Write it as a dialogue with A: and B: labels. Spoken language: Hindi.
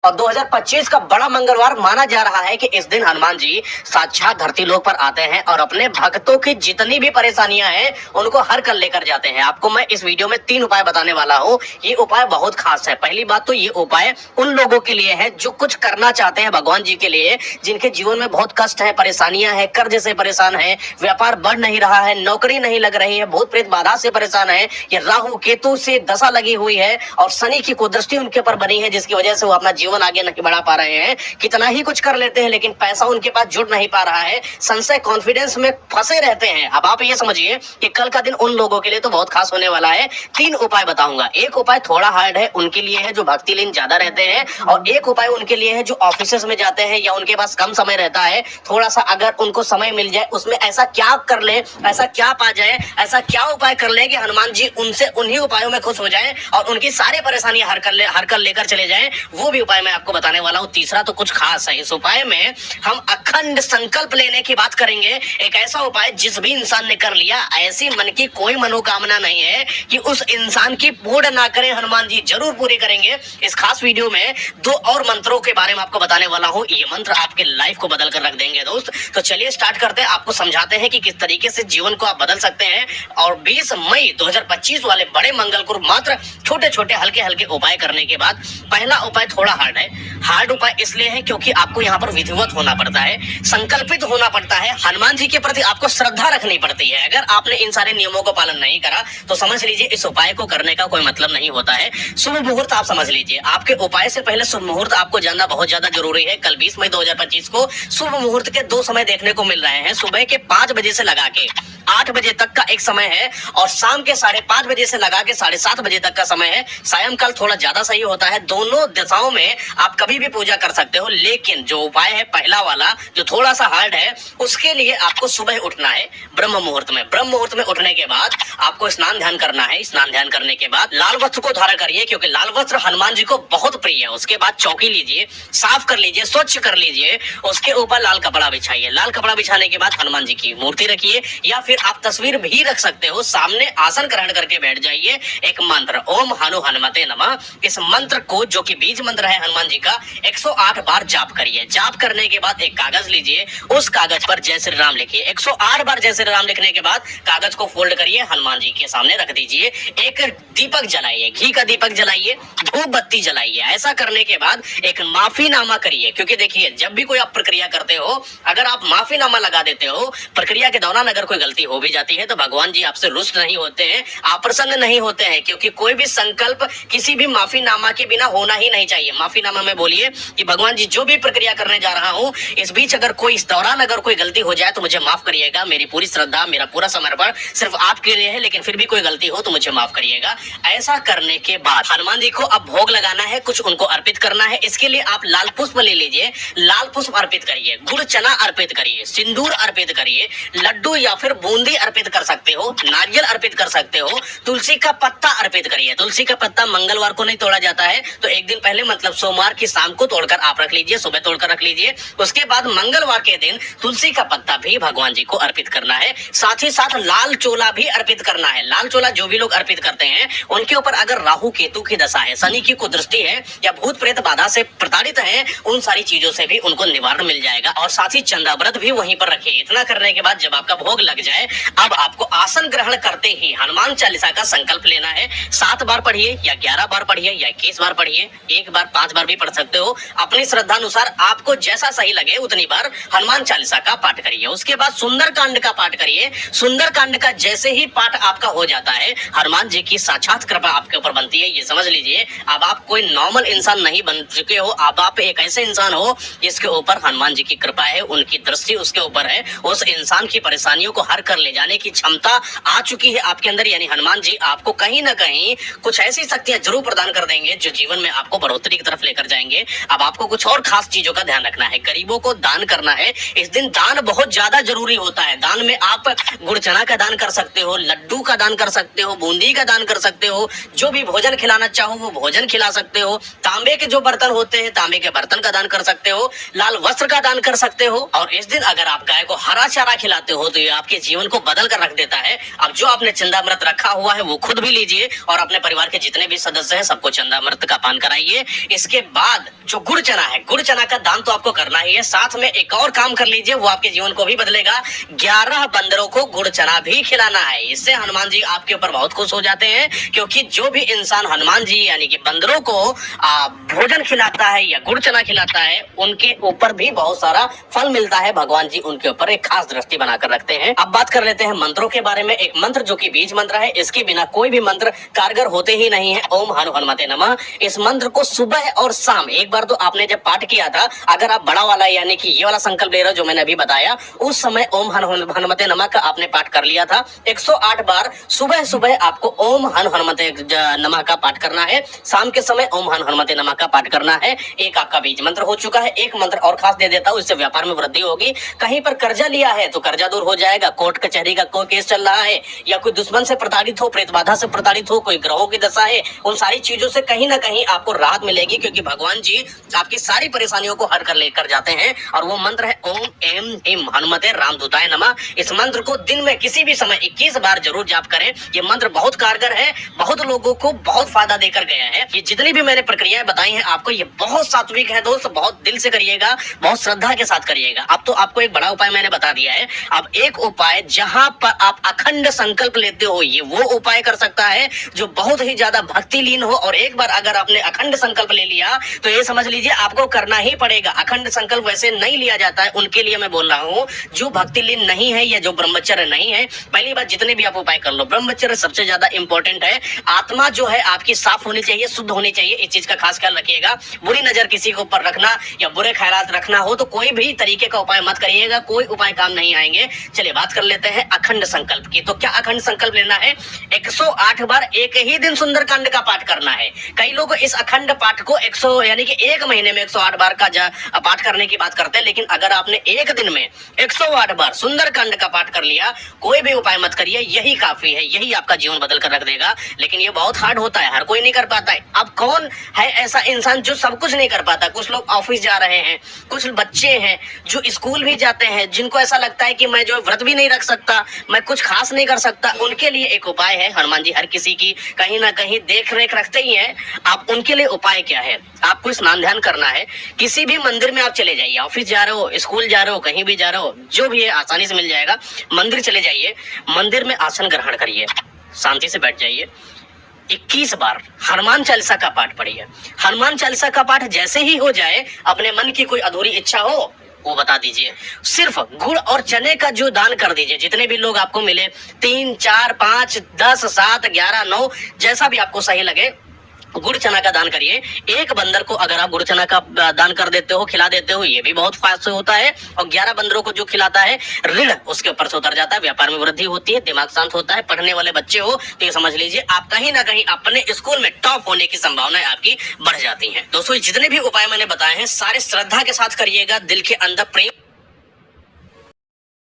A: और 2025 का बड़ा मंगलवार माना जा रहा है कि इस दिन हनुमान जी साक्षात धरती लोक पर आते हैं और अपने भक्तों की जितनी भी परेशानियां हैं उनको हर कर लेकर जाते हैं। आपको मैं इस वीडियो में 3 उपाय बताने वाला हूँ। ये उपाय बहुत खास है। पहली बात तो ये उपाय उन लोगों के लिए है जो कुछ करना चाहते हैं भगवान जी के लिए, जिनके जीवन में बहुत कष्ट है, परेशानियां है, कर्ज से परेशान है, व्यापार बढ़ नहीं रहा है, नौकरी नहीं लग रही है, भूत प्रेत बाधा से परेशान है, ये राहु केतु से दशा लगी हुई है और शनि की कुदृष्टि उनके ऊपर बनी है, जिसकी वजह से वो अपना जीवन आगे नहीं बढ़ा पा रहे हैं। कितना ही कुछ कर लेते हैं लेकिन पैसा उनके पास जुट नहीं पा रहा है, संशय कॉन्फिडेंस में फंसे रहते हैं। अब आप ये समझिए कि कल का दिन उन लोगों के लिए तो बहुत खास होने वाला है। 3 उपाय बताऊंगा। एक उपाय थोड़ा हार्ड है, उनके लिए है जो भक्ति लीन ज्यादा रहते हैं, और एक उपाय उनके लिए है जो ऑफिस में जाते हैं या उनके पास कम समय रहता है। थोड़ा सा अगर उनको समय मिल जाए उसमें ऐसा क्या कर ले, ऐसा क्या पा जाए, ऐसा क्या उपाय कर ले कि हनुमान जी उनसे उन्हीं उपायों में खुश हो जाए और उनकी सारी परेशानियां हर कर लेकर चले जाएं। वो भी उपाय मैं आपको बताने वाला हूं। तीसरा तो कुछ खास है। इस उपाय में हम अखंड संकल्प लेने की बात करेंगे। एक ऐसा उपाय जिस भी इंसान ने कर लिया, ऐसी मन की कोई मनोकामना नहीं है कि उस इंसान की पूर्ण ना करें, हनुमान जी जरूर पूरी करेंगे। इस खास वीडियो में 2 और मंत्रों के बारे में आपको बताने वाला हूं। ये मंत्र आपके लाइफ को बदल कर रख देंगे दोस्त। तो चलिए स्टार्ट करते हैं। आपको समझाते हैं कि किस तरीके से जीवन को आप बदल सकते हैं। और 20 मई 2025 वाले बड़े मंगल को मात्र छोटे छोटे हल्के हल्के उपाय करने के बाद, पहला उपाय थोड़ा हार्ड है। हार्ड उपाय इसलिए है क्योंकि आपको यहाँ पर विधिवत होना पड़ता है, संकल्पित होना पड़ता है, हनुमान जी के प्रति आपको श्रद्धा रखनी पड़ती है। अगर आपने इन सारे नियमों को पालन नहीं करा तो समझ लीजिए इस उपाय को करने का कोई मतलब नहीं होता है। शुभ मुहूर्त आप समझ लीजिए। आपके उपाय से पहले शुभ मुहूर्त आपको जानना बहुत ज्यादा जरूरी है। कल 20 मई 2025 को शुभ मुहूर्त के 2 समय देखने को मिल रहे हैं। सुबह के 5 बजे से लगा के 8 बजे तक का एक समय है और शाम के 5:30 बजे से लगा के 7:30 बजे तक का समय है। सायंकाल थोड़ा ज्यादा सही होता है। दोनों दिशाओं में आप कभी भी पूजा कर सकते हो, लेकिन जो उपाय है पहला वाला जो थोड़ा सा हार्ड है, उसके लिए आपको सुबह उठना है ब्रह्म मुहूर्त में। ब्रह्म मुहूर्त में उठने के बाद आपको स्नान ध्यान करना है। स्नान ध्यान करने के बाद लाल वस्त्र को धारण करिए क्योंकि लाल वस्त्र हनुमान जी को बहुत प्रिय है। उसके बाद चौकी लीजिए, साफ कर लीजिए, स्वच्छ कर लीजिए, उसके ऊपर लाल कपड़ा बिछाइए। लाल कपड़ा बिछाने के बाद हनुमान जी की मूर्ति रखिए या फिर आप तस्वीर भी रख सकते हो। सामने आसन ग्रहण करके बैठ जाइए। एक मंत्र ओम हनु हनुमते नमः, इस मंत्र को जो कि बीज मंत्र है हनुमान जी का, 108 बार जाप करिए। जाप करने के बाद एक कागज लीजिए, उस कागज पर जय श्री राम लिखिए। 108 बार जय श्री राम लिखने के बाद कागज को फोल्ड करिए, हनुमान जी के सामने रख दीजिए। एक दीपक जलाइए, घी का दीपक जलाइए, धूप बत्ती जलाइए। ऐसा करने के बाद एक माफीनामा करिए, क्योंकि देखिए जब भी कोई आप प्रक्रिया करते हो, अगर आप माफीनामा लगा देते हो, प्रक्रिया के दौरान अगर कोई गलती हो भी जाती है तो भगवान जी आपसे रुष्ट नहीं होते हैं, आप प्रसन्न नहीं होते हैं, क्योंकि कोई भी संकल्प किसी भी माफीनामा के बिना होना ही नहीं चाहिए। माफीनामा में बोलिए कि भगवान जी जो भी प्रक्रिया करने जा रहा हूँ, इस बीच अगर कोई इस दौरान अगर कोई गलती हो जाए तो मुझे माफ करिएगा। मेरी पूरी श्रद्धा, मेरा पूरा समर्पण सिर्फ आपके लिए है, लेकिन फिर भी कोई गलती हो तो मुझे माफ करिएगा। ऐसा करने के बाद हनुमान जी को अब भोग लगाना है, कुछ उनको अर्पित करना है। इसके लिए आप लाल पुष्प ले लीजिए, लाल पुष्प अर्पित करिए, गुड़ चना अर्पित करिए, सिंदूर अर्पित करिए, लड्डू या फिर बूंदी अर्पित कर सकते हो, नारियल अर्पित कर सकते हो, तुलसी का पत्ता अर्पित करिए। तुलसी का पत्ता मंगलवार को नहीं तोड़ा जाता है, तो एक दिन पहले मतलब सोमवार की शाम को तोड़कर आप रख लीजिए, सुबह तोड़कर रख लीजिए। उसके बाद मंगलवार के दिन तुलसी का पत्ता भी भगवान जी को अर्पित करना है। साथ ही साथ लाल चोला भी अर्पित करना है। लाल चोला जो भी लोग अर्पित करते हैं उनके ऊपर अगर राहु केतु की दशा है, शनि की कुदृष्टि है या भूत प्रेत बाधा से प्रताड़ित है, उन सारी चीजों से भी उनको निवारण मिल जाएगा। और साथ ही चंदा व्रत भी वहीं पर रखिए। इतना करने के बाद जब आपका भोग लग जाए, अब आपको आसन ग्रहण करते ही हनुमान चालीसा का संकल्प लेना है। 7 बार पढ़िए या 11 बार पढ़िए या 21 बार पढ़िए, 1 बार 5 बार भी पढ़ सकते हो। अपनी श्रद्धा अनुसार आपको जैसा सही लगे उतनी बार हनुमान चालीसा का पाठ करिए। उसके बाद सुंदर कांड का पाठ करिए। सुंदर कांड का जैसे ही पाठ आपका हो जाता है, हनुमान जी की साक्षात कृपा आपके ऊपर बनती है। ये समझ लीजिए अब आप कोई नॉर्मल इंसान नहीं बन चुके हो, अब आप एक ऐसे इंसान हो जिसके ऊपर हनुमान जी की कृपा है, उनकी दृष्टि उसके ऊपर है। उस इंसान की परेशानियों को हर कर ले जाने की क्षमता आ चुकी है आपके अंदर, यानी हनुमान जी आपको कहीं ना कहीं कुछ ऐसी शक्तियां जरूर प्रदान कर देंगे जो जीवन में आपको बढ़ोतरी की तरफ लेकर जाएंगे। अब आपको कुछ और खास चीजों का ध्यान रखना है। गरीबों को दान करना है। इस दिन दान बहुत ज्यादा जरूरी होता है। दान में आप गुड़ चना का दान कर सकते हो, लड्डू का दान कर सकते हो, बूंदी का दान कर सकते हो, जो भी भोजन खिलाना चाहो वो भोजन खिला सकते हो। तांबे के जो बर्तन होते हैं, तांबे के बर्तन का दान कर सकते हो, लाल वस्त्र का दान कर सकते हो। और इस दिन अगर आप गाय को हरा चारा खिलाते हो तो ये आपके जीवन जीवन को बदल कर रख देता है। अब जो आपने चंदामृत रखा हुआ है वो खुद भी लीजिए और अपने परिवार के जितने भी सदस्य हैं सबको चंदामृत का पान कराइए। इसके बाद जो गुड़ चना है, गुड़ चना का दान तो आपको करना ही है, साथ में एक और काम कर लीजिए, वो आपके जीवन को भी बदलेगा। 11 बंदरों को गुड़ चना भी खिलाना है। इससे हनुमान जी आपके ऊपर बहुत खुश हो जाते हैं, क्योंकि जो भी इंसान हनुमान जी यानी कि बंदरों को भोजन खिलाता है या गुड़ चना खिलाता है, उनके ऊपर भी बहुत सारा फल मिलता है। भगवान जी उनके ऊपर एक खास दृष्टि बनाकर रखते हैं। अब बात कर लेते हैं मंत्रों के बारे में। एक मंत्र जो कि बीज मंत्र है, इसके बिना कोई भी मंत्र कारगर होते ही नहीं है। ओम हनु हनुमते नमः। इस मंत्र को सुबह और शाम एक बार तो आपने जब पाठ किया था, अगर आप बड़ा वाला यानी कि ये वाला संकल्प ले रहे हो जो मैंने अभी बताया, उस समय ओम हनु हनुमते नमः का आपने पाठ कर लिया था। 108 बार सुबह सुबह आपको ओम हनु हनुमते नमः का पाठ करना है, शाम के समय ओम हनु हनुमते नमः का पाठ करना है। एक आपका बीज मंत्र हो चुका है। एक मंत्र और खास दे देता हूँ, इससे व्यापार में वृद्धि होगी। कहीं पर कर्जा लिया है तो कर्जा दूर हो जाएगा। कोर्ट कचहरी का कोई केस चल रहा है या कोई दुश्मन से प्रताड़ित हो, प्रेत बाधा से प्रताड़ित हो, कोई ग्रहों की दशा है, उन सारी चीजों से कहीं ना कहीं आपको राहत मिलेगी, क्योंकि भगवान जी आपकी सारी परेशानियों को हर कर लेकर जाते हैं। और वो मंत्र है ओम एम हिम हनुमते रामदूताय नमः। इस मंत्र को दिन में किसी भी समय 21 बार जरूर जाप करें। ये मंत्र बहुत कारगर है, बहुत लोगों को बहुत फायदा देकर गया है। ये जितनी भी मैंने प्रक्रियाएं बताई हैं आपको, ये बहुत सात्विक है दोस्त, बहुत दिल से करिएगा, बहुत श्रद्धा के साथ करिएगा। अब तो आपको एक बड़ा उपाय मैंने बता दिया है। अब एक उपाय जहां पर आप अखंड संकल्प लेते हो, ये वो उपाय कर सकता है जो बहुत ही ज्यादा भक्ति लीन हो। और एक बार अगर आपने अखंड संकल्प ले लिया तो ये समझ लीजिए आपको करना ही पड़ेगा। अखंड संकल्प वैसे नहीं लिया जाता है, उनके लिए मैं बोल रहा हूँ जो भक्ति लीन नहीं है या जो ब्रह्मचर्य नहीं है। पहली बात, जितने भी आप उपाय कर लो, ब्रह्मचर्य सबसे ज्यादा इंपॉर्टेंट है। आत्मा जो है आपकी साफ होनी चाहिए, शुद्ध होनी चाहिए, इस चीज का खास ख्याल रखिएगा। बुरी नजर किसी के ऊपर रखना या बुरे ख्यालात रखना हो तो कोई भी तरीके का उपाय मत करिएगा, कोई उपाय काम नहीं आएंगे। चलिए बात कर लेते हैं अखंड संकल्प की। तो क्या अखंड संकल्प लेना है? 108 बार एक ही दिन सुंदरकांड का पाठ करना है। कई लोग इस अखंड पाठ को 100 यानी कि एक महीने में 108 बार का पाठ करने की बात करते हैं, लेकिन अगर आपने एक दिन में 108 बार सुंदरकांड का पाठ कर लिया, कोई भी उपाय मत करिए, यही काफी है, यही आपका जीवन बदल कर रख देगा। लेकिन ये बहुत हार्ड होता है, हर कोई नहीं कर पाता है। अब कौन है ऐसा इंसान जो सब कुछ नहीं कर पाता? कुछ लोग ऑफिस जा रहे हैं, कुछ बच्चे हैं जो स्कूल भी जाते हैं, जिनको ऐसा लगता है कि मैं जो व्रत भी नहीं रख सकता, मैं कुछ खास नहीं कर सकता। उनके लिए एक उपाय है। हनुमान जी हर किसी की कहीं ना कहीं देख रेख रखते ही हैं। आप उनके लिए उपाय क्या है? आपको स्नान ध्यान करना है। किसी भी मंदिर में आप चले जाइए, ऑफिस जा रहे हो, स्कूल जा रहे हो, कहीं भी जा रहे हो, जो भी है आसानी से मिल जाएगा। मंदिर चले जाइए, मंदिर में आसन ग्रहण करिए, शांति से बैठ जाइए। 21 बार हनुमान चालीसा का पाठ पढ़िए। हनुमान चालीसा का पाठ जैसे ही हो जाए, अपने मन की कोई अधूरी इच्छा हो वो बता दीजिए। सिर्फ गुड़ और चने का जो दान कर दीजिए, जितने भी लोग आपको मिले, 3 4 5 10 7 11 9, जैसा भी आपको सही लगे, गुड़ चना का दान करिए। एक बंदर को अगर आप गुड़ चना का दान कर देते हो, खिला देते हो, ये भी बहुत फायदा से होता है। और 11 बंदरों को जो खिलाता है, ऋण उसके ऊपर से उतर जाता है, व्यापार में वृद्धि होती है, दिमाग शांत होता है। पढ़ने वाले बच्चे हो तो ये समझ लीजिए आप कहीं ना कहीं अपने स्कूल में टॉप होने की संभावनाएं आपकी बढ़ जाती है। दोस्तों जितने भी उपाय मैंने बताए हैं सारे श्रद्धा के साथ करिएगा, दिल के अंदर प्रेम